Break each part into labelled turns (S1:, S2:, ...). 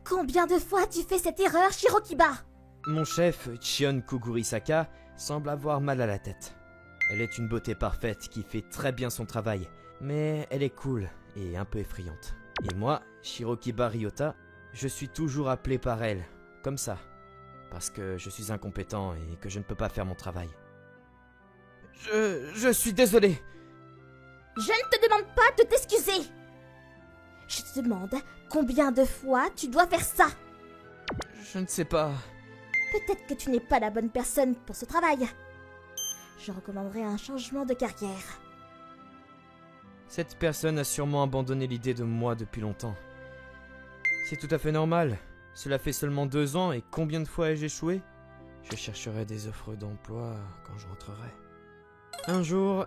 S1: Combien de fois tu fais cette erreur, Shirokiba?
S2: Mon chef, Chion Kugurisaka, semble avoir mal à la tête. Elle est une beauté parfaite qui fait très bien son travail, mais elle est cool et un peu effrayante. Et moi, Shirokiba Ryota, je suis toujours appelé par elle, comme ça, parce que je suis incompétent et que je ne peux pas faire mon travail. Je suis désolé.
S1: Je ne te demande pas de t'excuser. Je te demande combien de fois tu dois faire ça.
S2: Je ne sais pas.
S1: Peut-être que tu n'es pas la bonne personne pour ce travail. Je recommanderais un changement de carrière.
S2: Cette personne a sûrement abandonné l'idée de moi depuis longtemps. C'est tout à fait normal. Cela fait seulement 2 ans et combien de fois ai-je échoué? Je chercherai des offres d'emploi quand je rentrerai. Un jour,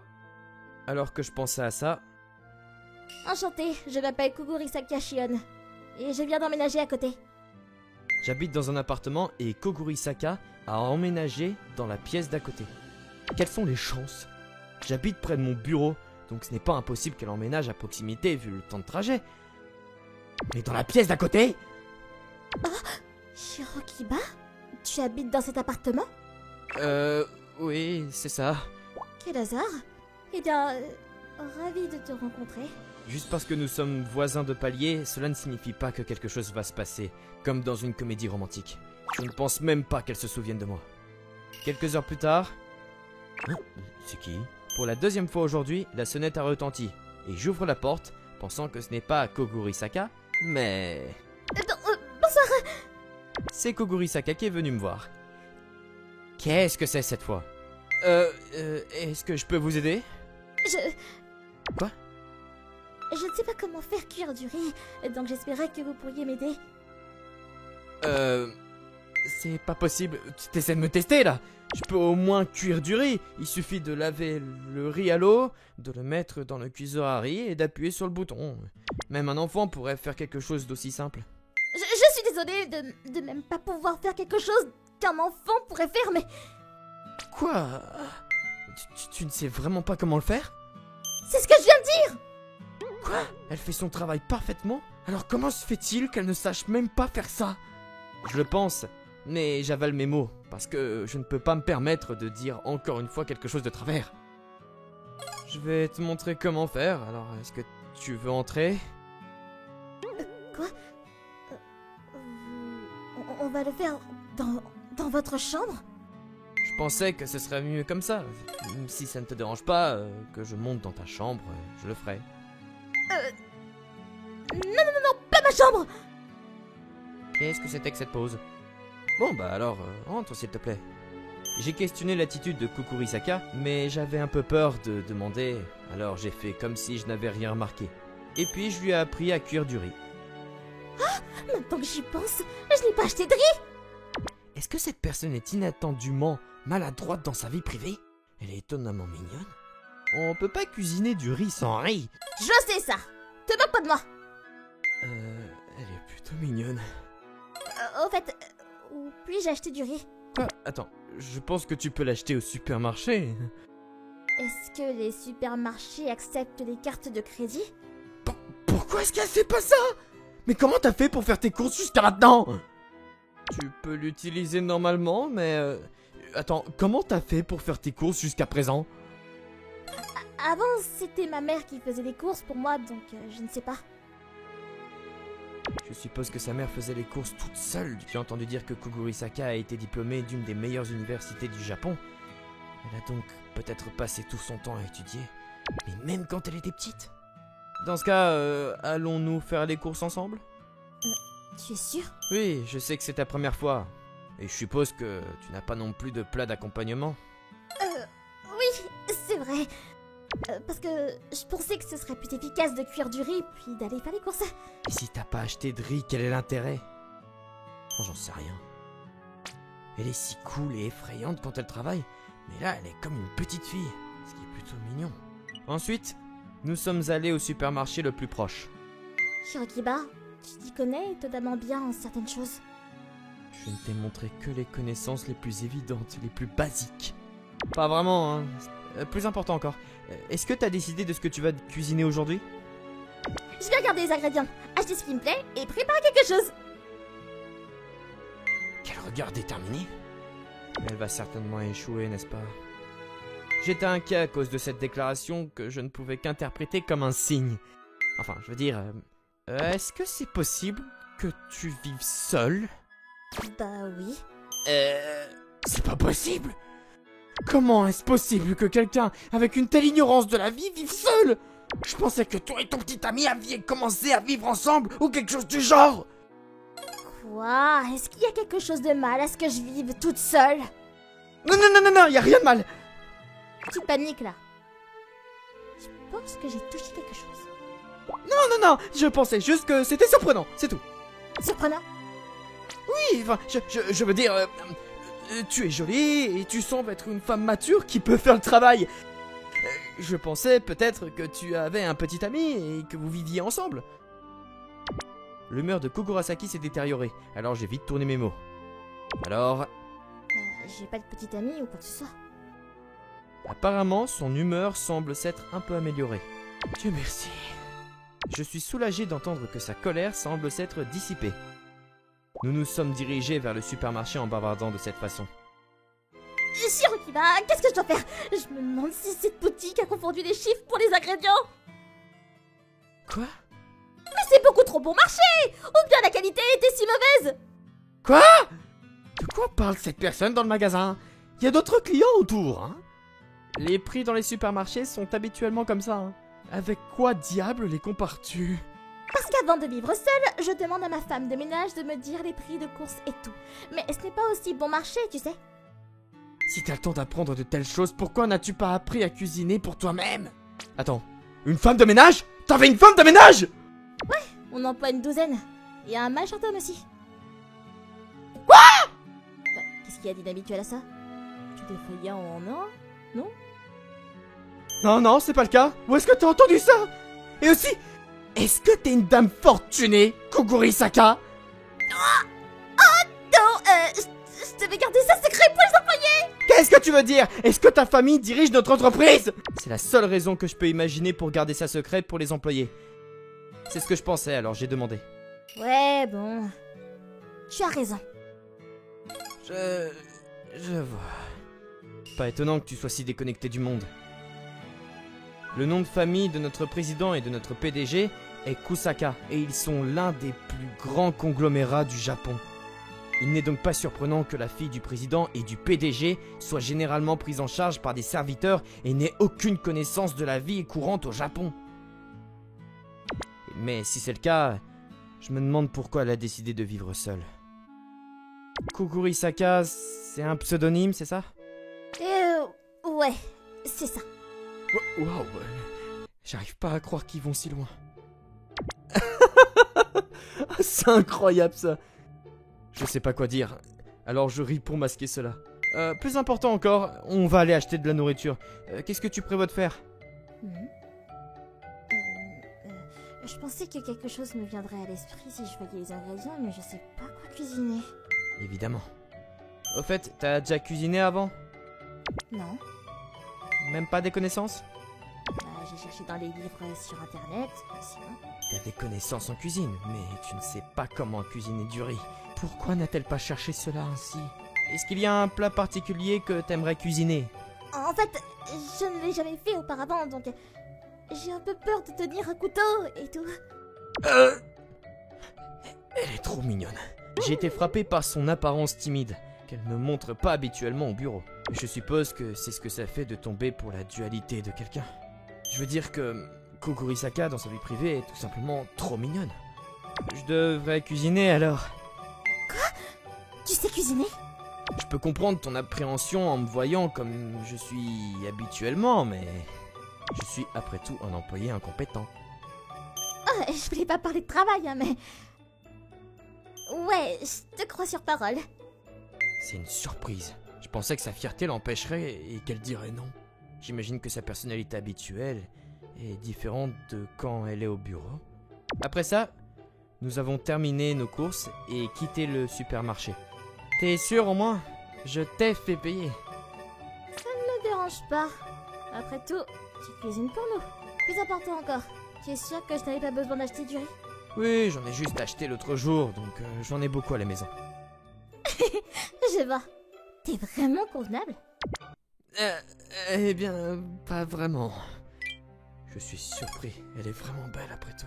S2: alors que je pensais à ça...
S1: Enchantée, je m'appelle Kugurisaka Shion. Et je viens d'emménager à côté.
S2: J'habite dans un appartement et Kugurisaka a emménagé dans la pièce d'à côté. Quelles sont les chances? J'habite près de mon bureau, donc ce n'est pas impossible qu'elle emménage à proximité vu le temps de trajet. Mais dans la pièce d'à côté?
S1: Oh, Shirokiba? Tu habites dans cet appartement?
S2: Oui, c'est ça.
S1: Quel hasard. Eh bien, ravi de te rencontrer.
S2: Juste parce que nous sommes voisins de palier, cela ne signifie pas que quelque chose va se passer, comme dans une comédie romantique. Je ne pense même pas qu'elle se souvienne de moi. Quelques heures plus tard... Hein? C'est qui? Pour la 2e fois aujourd'hui, la sonnette a retenti, et j'ouvre la porte, pensant que ce n'est pas Kugurisaka, mais...
S1: Bonsoir.
S2: C'est Kugurisaka qui est venu me voir. Qu'est-ce que c'est cette fois? Est-ce que je peux vous aider? Quoi?
S1: Je ne sais pas comment faire cuire du riz, donc j'espérais que vous pourriez m'aider.
S2: C'est pas possible. Tu essaies de me tester là? Je peux au moins cuire du riz. Il suffit de laver le riz à l'eau, de le mettre dans le cuiseur à riz et d'appuyer sur le bouton. Même un enfant pourrait faire quelque chose d'aussi simple.
S1: Je suis désolée de même pas pouvoir faire quelque chose qu'un enfant pourrait faire, mais...
S2: Quoi? Tu ne sais vraiment pas comment le faire?
S1: C'est ce que je viens de dire!
S2: Quoi? Elle fait son travail parfaitement? Alors comment se fait-il qu'elle ne sache même pas faire ça? Je le pense, mais j'avale mes mots, parce que je ne peux pas me permettre de dire encore une fois quelque chose de travers. Je vais te montrer comment faire, alors est-ce que tu veux entrer?
S1: Quoi? On va le faire dans votre chambre?
S2: Je pensais que ce serait mieux comme ça. Si ça ne te dérange pas, que je monte dans ta chambre, je le ferai.
S1: Non, pas ma chambre!
S2: Qu'est-ce que c'était que cette pause? Bon bah alors, rentre s'il te plaît. J'ai questionné l'attitude de Kugurisaka, mais j'avais un peu peur de demander, alors j'ai fait comme si je n'avais rien remarqué. Et puis je lui ai appris à cuire du riz.
S1: Ah! Maintenant que j'y pense, je n'ai pas acheté de riz!
S2: Est-ce que cette personne est inattendument maladroite dans sa vie privée? Elle est étonnamment mignonne. On peut pas cuisiner du riz sans riz.
S1: Je sais ça! Te moque pas de moi!
S2: Elle est plutôt mignonne.
S1: Au fait, où puis-je acheter du riz?
S2: Quoi? Attends, je pense que tu peux l'acheter au supermarché.
S1: Est-ce que les supermarchés acceptent les cartes de crédit?
S2: Pourquoi est-ce qu'elle fait pas ça? Mais comment t'as fait pour faire tes courses jusqu'à maintenant? Tu peux l'utiliser normalement, mais... Attends, comment t'as fait pour faire tes courses jusqu'à présent?
S1: Avant, c'était ma mère qui faisait les courses pour moi, donc je ne sais pas.
S2: Je suppose que sa mère faisait les courses toute seule. J'ai entendu dire que Kugurisaka a été diplômée d'une des meilleures universités du Japon. Elle a donc peut-être passé tout son temps à étudier, mais même quand elle était petite. Dans ce cas, allons-nous faire les courses ensemble?
S1: Tu es sûr?
S2: Oui, je sais que c'est ta première fois. Et je suppose que tu n'as pas non plus de plat d'accompagnement.
S1: Oui, c'est vrai. Parce que je pensais que ce serait plus efficace de cuire du riz puis d'aller faire les courses.
S2: Et si t'as pas acheté de riz, quel est l'intérêt? Oh, j'en sais rien. Elle est si cool et effrayante quand elle travaille, mais là elle est comme une petite fille, ce qui est plutôt mignon. Ensuite, nous sommes allés au supermarché le plus proche.
S1: Shirokiba, tu t'y connais étonnamment bien en certaines choses.
S2: Je ne t'ai montré que les connaissances les plus évidentes, les plus basiques. Pas vraiment, hein. Plus important encore, est-ce que t'as décidé de ce que tu vas cuisiner aujourd'hui?
S1: Je vais regarder les ingrédients, acheter ce qui me plaît et préparer quelque chose.
S2: regard déterminé. Elle va certainement échouer, n'est-ce pas? J'étais inquiet à cause de cette déclaration que je ne pouvais qu'interpréter comme un signe. Enfin, je veux dire, est-ce que c'est possible que tu vives seul?
S1: Bah oui.
S2: C'est pas possible! Comment est-ce possible que quelqu'un avec une telle ignorance de la vie vive seul? Je pensais que toi et ton petit ami aviez commencé à vivre ensemble ou quelque chose du genre!
S1: Quoi? Est-ce qu'il y a quelque chose de mal à ce que je vive toute seule?
S2: Non, y a rien de mal!
S1: Tu paniques là. Je pense que j'ai touché quelque chose.
S2: Non, je pensais juste que c'était surprenant, c'est tout.
S1: Surprenant?
S2: Oui, enfin, je veux dire, tu es jolie et tu sembles être une femme mature qui peut faire le travail. Je pensais peut-être que tu avais un petit ami et que vous viviez ensemble. L'humeur de Kogurasaki s'est détériorée, alors j'ai vite tourné mes mots. Alors...
S1: j'ai pas de petite amie ou quoi que ce soit.
S2: Apparemment, son humeur semble s'être un peu améliorée. Dieu merci. Je suis soulagé d'entendre que sa colère semble s'être dissipée. Nous nous sommes dirigés vers le supermarché en bavardant de cette façon.
S1: Shirokiba, qu'est-ce que je dois faire? Je me demande si cette boutique a confondu les chiffres pour les ingrédients.
S2: Quoi?
S1: Mais c'est beaucoup trop bon marché! Ou bien la qualité était si mauvaise!
S2: Quoi? De quoi parle cette personne dans le magasin? Il y a d'autres clients autour, hein? Les prix dans les supermarchés sont habituellement comme ça, hein. Avec quoi diable les compares-tu?
S1: Parce qu'avant de vivre seule, je demande à ma femme de ménage de me dire les prix de course et tout. Mais ce n'est pas aussi bon marché, tu sais.
S2: Si t'as le temps d'apprendre de telles choses, pourquoi n'as-tu pas appris à cuisiner pour toi-même? Attends, une femme de ménage? T'avais une femme de ménage?
S1: Ouais, on emploie une douzaine. Et un majordome aussi.
S2: Quoi?
S1: Bah, qu'est-ce qu'il y a d'inhabituel à ça? Tu des feuillets en or? Non?
S2: Non, c'est pas le cas. Où est-ce que t'as entendu ça? Et aussi, est-ce que t'es une dame fortunée, Kugurisaka?
S1: Non, je devais garder ça secret pour les employés!
S2: Qu'est-ce que tu veux dire? Est-ce que ta famille dirige notre entreprise? C'est la seule raison que je peux imaginer pour garder ça secret pour les employés. C'est ce que je pensais, alors j'ai demandé.
S1: Ouais, bon... Tu as raison.
S2: Je vois. Pas étonnant que tu sois si déconnecté du monde. Le nom de famille de notre président et de notre PDG est Kusaka, et ils sont l'un des plus grands conglomérats du Japon. Il n'est donc pas surprenant que la fille du président et du PDG soit généralement prise en charge par des serviteurs et n'ait aucune connaissance de la vie courante au Japon. Mais si c'est le cas, je me demande pourquoi elle a décidé de vivre seule. Kugurisaka, c'est un pseudonyme, c'est ça?
S1: Ouais, c'est ça.
S2: Waouh, j'arrive pas à croire qu'ils vont si loin. C'est incroyable ça. Je sais pas quoi dire, alors je ris pour masquer cela. Plus important encore, on va aller acheter de la nourriture. Qu'est-ce que tu prévois de faire?
S1: Je pensais que quelque chose me viendrait à l'esprit si je voyais les ingrédients, mais je sais pas quoi cuisiner.
S2: Évidemment. Au fait, t'as déjà cuisiné avant?
S1: Non.
S2: Même pas des connaissances?
S1: J'ai cherché dans les livres sur internet, sinon...
S2: T'as des connaissances en cuisine, mais tu ne sais pas comment cuisiner du riz. Pourquoi n'a-t-elle pas cherché cela ainsi? Est-ce qu'il y a un plat particulier que t'aimerais cuisiner?
S1: En fait, je ne l'ai jamais fait auparavant, donc... J'ai un peu peur de tenir un couteau et tout.
S2: Elle est trop mignonne. J'ai été frappé par son apparence timide, qu'elle ne montre pas habituellement au bureau. Je suppose que c'est ce que ça fait de tomber pour la dualité de quelqu'un. Je veux dire que Kugurisaka dans sa vie privée est tout simplement trop mignonne. Je devrais cuisiner alors.
S1: Quoi? Tu sais cuisiner?
S2: Je peux comprendre ton appréhension en me voyant comme je suis habituellement, mais... Je suis après tout un employé incompétent.
S1: Oh, je voulais pas parler de travail, hein, mais... Ouais, je te crois sur parole.
S2: C'est une surprise. Je pensais que sa fierté l'empêcherait et qu'elle dirait non. J'imagine que sa personnalité habituelle est différente de quand elle est au bureau. Après ça, nous avons terminé nos courses et quitté le supermarché. T'es sûr au moins? Je t'ai fait payer.
S1: Ça ne me dérange pas. Après tout, tu cuisines pour nous. Plus important encore, tu es sûr que je n'avais pas besoin d'acheter du riz?
S2: Oui, j'en ai juste acheté l'autre jour, donc j'en ai beaucoup à la maison.
S1: Je vois. T'es vraiment convenable?
S2: Eh bien, pas vraiment. Je suis surpris, elle est vraiment belle après tout.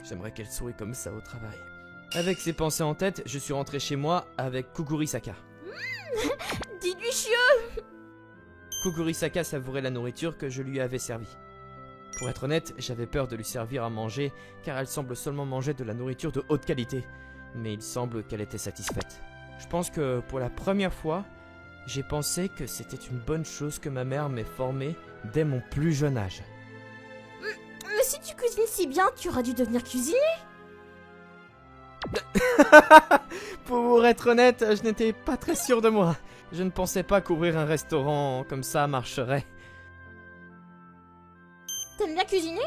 S2: J'aimerais qu'elle sourie comme ça au travail. Avec ces pensées en tête, je suis rentré chez moi avec Kugurisaka.
S1: Dis-lui chieux!
S2: Kugurisaka savourait la nourriture que je lui avais servie. Pour être honnête, j'avais peur de lui servir à manger, car elle semble seulement manger de la nourriture de haute qualité. Mais il semble qu'elle était satisfaite. Je pense que pour la première fois, j'ai pensé que c'était une bonne chose que ma mère m'ait formé dès mon plus jeune âge.
S1: Mais si tu cuisines si bien, tu aurais dû devenir cuisinier.
S2: Pour être honnête, je n'étais pas très sûr de moi. Je ne pensais pas qu'ouvrir un restaurant comme ça marcherait.
S1: T'aimes bien cuisiner?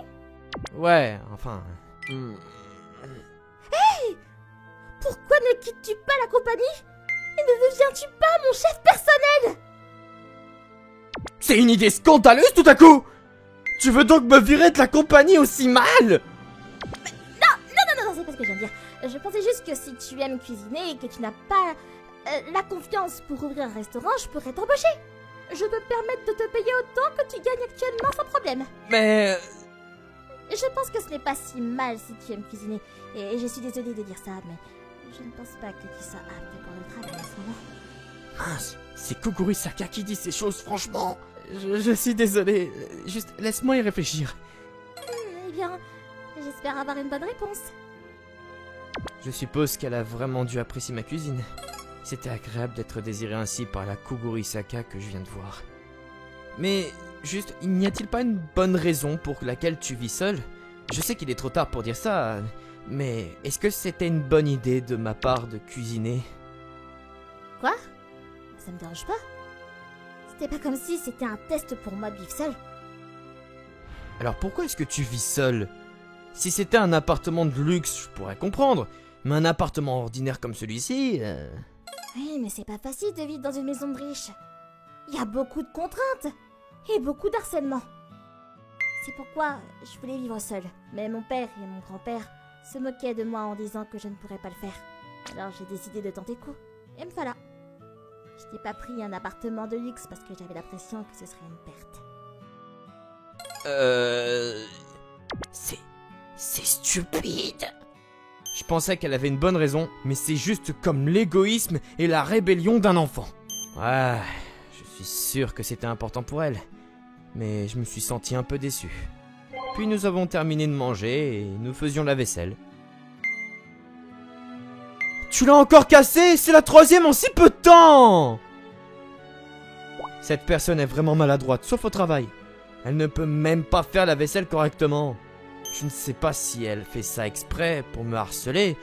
S2: Ouais, enfin...
S1: Pourquoi ne quittes-tu pas la compagnie? Et ne deviens-tu pas mon chef personnel?
S2: C'est une idée scandaleuse tout à coup! Tu veux donc me virer de la compagnie aussi mal?
S1: Non, c'est pas ce que je viens de dire. Je pensais juste que si tu aimes cuisiner et que tu n'as pas la confiance pour ouvrir un restaurant, je pourrais t'embaucher. Je peux te permettre de te payer autant que tu gagnes actuellement sans problème.
S2: Mais...
S1: Je pense que ce n'est pas si mal si tu aimes cuisiner. Et je suis désolée de dire ça, mais je ne pense pas que tu sois apte pour le travail en ce moment.
S2: Mince, c'est Kugurisaka qui dit ces choses, franchement. Je suis désolé, juste laisse-moi y réfléchir.
S1: Eh bien, j'espère avoir une bonne réponse.
S2: Je suppose qu'elle a vraiment dû apprécier ma cuisine. C'était agréable d'être désiré ainsi par la Kugurisaka que je viens de voir. Mais, juste, n'y a-t-il pas une bonne raison pour laquelle tu vis seul? Je sais qu'il est trop tard pour dire ça, mais est-ce que c'était une bonne idée de ma part de cuisiner?
S1: Quoi? Ça me dérange pas. C'était pas comme si c'était un test pour moi de vivre seul.
S2: Alors pourquoi est-ce que tu vis seul? Si c'était un appartement de luxe, je pourrais comprendre. Mais un appartement ordinaire comme celui-ci...
S1: Oui, mais c'est pas facile de vivre dans une maison de riche. Il y a beaucoup de contraintes et beaucoup d'harcèlement. C'est pourquoi je voulais vivre seule. Mais mon père et mon grand-père se moquaient de moi en disant que je ne pourrais pas le faire. Alors j'ai décidé de tenter le coup. Et me voilà. Je n'ai pas pris un appartement de luxe parce que j'avais l'impression que ce serait une perte.
S2: C'est stupide. Je pensais qu'elle avait une bonne raison, mais c'est juste comme l'égoïsme et la rébellion d'un enfant. Ouais, je suis sûr que c'était important pour elle, mais je me suis senti un peu déçu. Puis nous avons terminé de manger et nous faisions la vaisselle. Tu l'as encore cassé? C'est la troisième en si peu de temps! Cette personne est vraiment maladroite, sauf au travail. Elle ne peut même pas faire la vaisselle correctement. Je ne sais pas si elle fait ça exprès pour me harceler,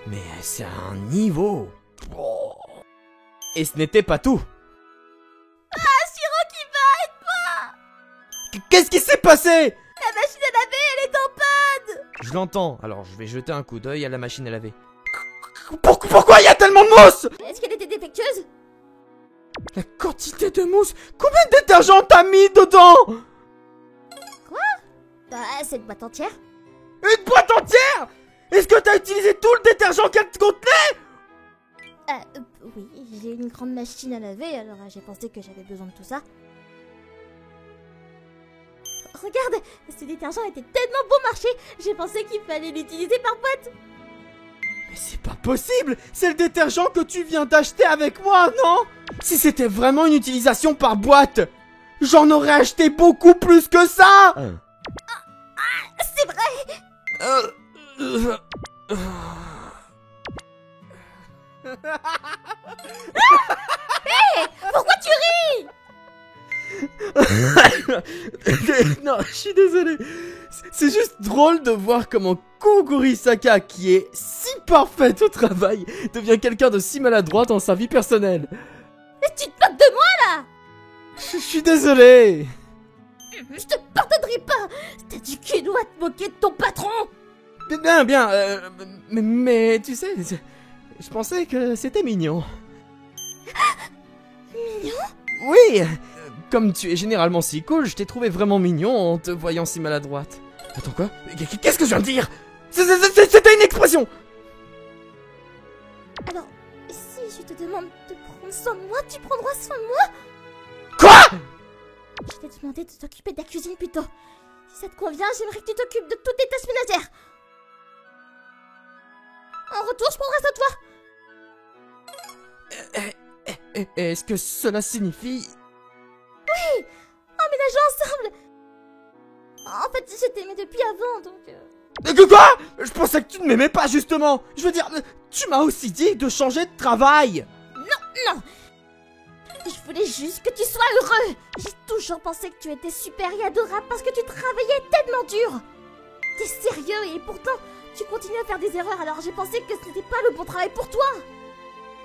S2: mais c'est un niveau. Oh. Et ce n'était pas tout.
S1: Ah, Shirokiba, aide-moi!
S2: Qu'est-ce qui s'est passé?
S1: La machine à laver, elle est en panne!
S2: Je l'entends, alors je vais jeter un coup d'œil à la machine à laver. Pourquoi il y a tellement de mousse?
S1: Est-ce qu'elle était défectueuse?
S2: La quantité de mousse. Combien de détergent t'as mis dedans?
S1: Cette boîte entière?
S2: Une boîte entière? Est-ce que t'as utilisé tout le détergent qu'elle contenait?
S1: Oui, j'ai une grande machine à laver, alors j'ai pensé que j'avais besoin de tout ça. Regarde, ce détergent était tellement bon marché, j'ai pensé qu'il fallait l'utiliser par boîte.
S2: Mais c'est pas possible! C'est le détergent que tu viens d'acheter avec moi, non? Si c'était vraiment une utilisation par boîte, j'en aurais acheté beaucoup plus que ça!
S1: C'est vrai! Hé! Pourquoi tu ris?
S2: Non, je suis désolé. C'est juste drôle de voir comment Kugurisaka, qui est si parfaite au travail, devient quelqu'un de si maladroit dans sa vie personnelle.
S1: Mais tu te moques de moi là?
S2: Je suis désolé.
S1: Je te pardonnerai pas! T'as du quinoa à te moquer de ton patron!
S2: Bien, mais tu sais, je pensais que c'était mignon.
S1: Mignon?
S2: Oui, comme tu es généralement si cool, je t'ai trouvé vraiment mignon en te voyant si maladroite. Attends, quoi? Qu'est-ce que je viens de dire? C'était une expression!
S1: Alors, te demande de prendre soin de moi, tu prendras soin de moi.
S2: Quoi?
S1: Je t'ai demandé de t'occuper de la cuisine plutôt. Si ça te convient, j'aimerais que tu t'occupes de toutes les tâches ménagères. En retour, je prendrai soin de toi.
S2: Est-ce que cela signifie...
S1: Emménageons ensemble. En fait, je t'aimais depuis avant, donc...
S2: Quoi? Je pensais que tu ne m'aimais pas, justement. Je veux dire, tu m'as aussi dit de changer de travail.
S1: Non. Je voulais juste que tu sois heureux. J'ai toujours pensé que tu étais super et adorable parce que tu travaillais tellement dur. T'es sérieux et pourtant, tu continues à faire des erreurs, alors j'ai pensé que ce n'était pas le bon travail pour toi.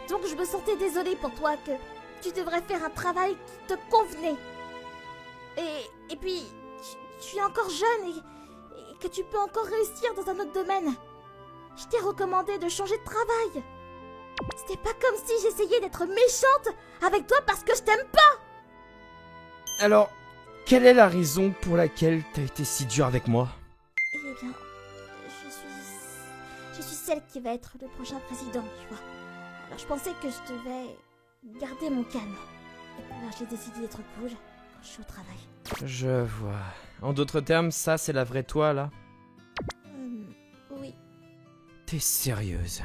S1: Donc je me sentais désolée pour toi, que tu devrais faire un travail qui te convenait. Et puis, tu es encore jeune et que tu peux encore réussir dans un autre domaine. Je t'ai recommandé de changer de travail. C'était pas comme si j'essayais d'être méchante avec toi parce que je t'aime pas.
S2: Alors, quelle est la raison pour laquelle t'as été si dur avec moi?
S1: Eh bien, je suis celle qui va être le prochain président, tu vois. Alors je pensais que je devais garder mon calme. Alors j'ai décidé d'être cool quand je suis au travail.
S2: Je vois. En d'autres termes, ça c'est la vraie toi, là?
S1: Oui.
S2: T'es sérieuse?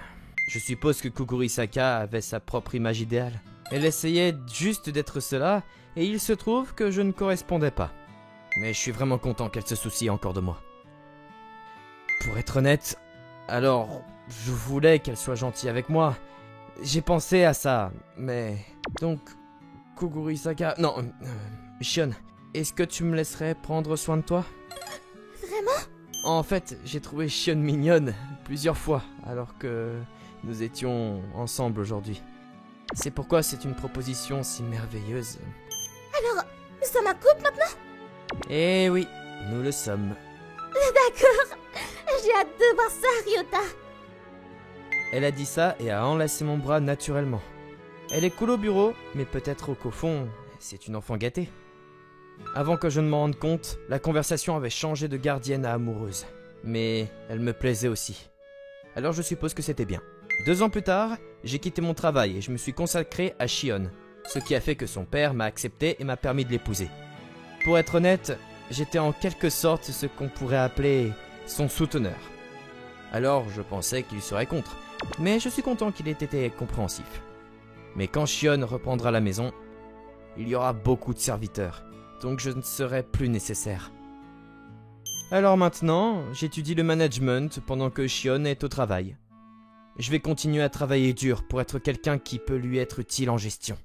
S2: Je suppose que Kukurisaka avait sa propre image idéale. Elle essayait juste d'être cela, et il se trouve que je ne correspondais pas. Mais je suis vraiment content qu'elle se soucie encore de moi. Pour être honnête, alors, je voulais qu'elle soit gentille avec moi. J'ai pensé à ça, mais... Donc, Kukurisaka... Non, Shion, est-ce que tu me laisserais prendre soin de toi?
S1: Vraiment?
S2: En fait, j'ai trouvé Shion mignonne plusieurs fois, alors que nous étions ensemble aujourd'hui. C'est pourquoi c'est une proposition si merveilleuse.
S1: Alors, nous sommes un couple maintenant?
S2: Eh oui, nous le sommes.
S1: D'accord. J'ai hâte de voir ça, Ryota.
S2: Elle a dit ça et a enlacé mon bras naturellement. Elle est cool au bureau, mais peut-être qu'au fond, c'est une enfant gâtée. Avant que je ne m'en rende compte, la conversation avait changé de gardienne à amoureuse. Mais elle me plaisait aussi. Alors je suppose que c'était bien. 2 ans plus tard, j'ai quitté mon travail et je me suis consacré à Shion, ce qui a fait que son père m'a accepté et m'a permis de l'épouser. Pour être honnête, j'étais en quelque sorte ce qu'on pourrait appeler son souteneur. Alors je pensais qu'il serait contre, mais je suis content qu'il ait été compréhensif. Mais quand Shion reprendra la maison, il y aura beaucoup de serviteurs, donc je ne serai plus nécessaire. Alors maintenant, j'étudie le management pendant que Shion est au travail. Je vais continuer à travailler dur pour être quelqu'un qui peut lui être utile en gestion.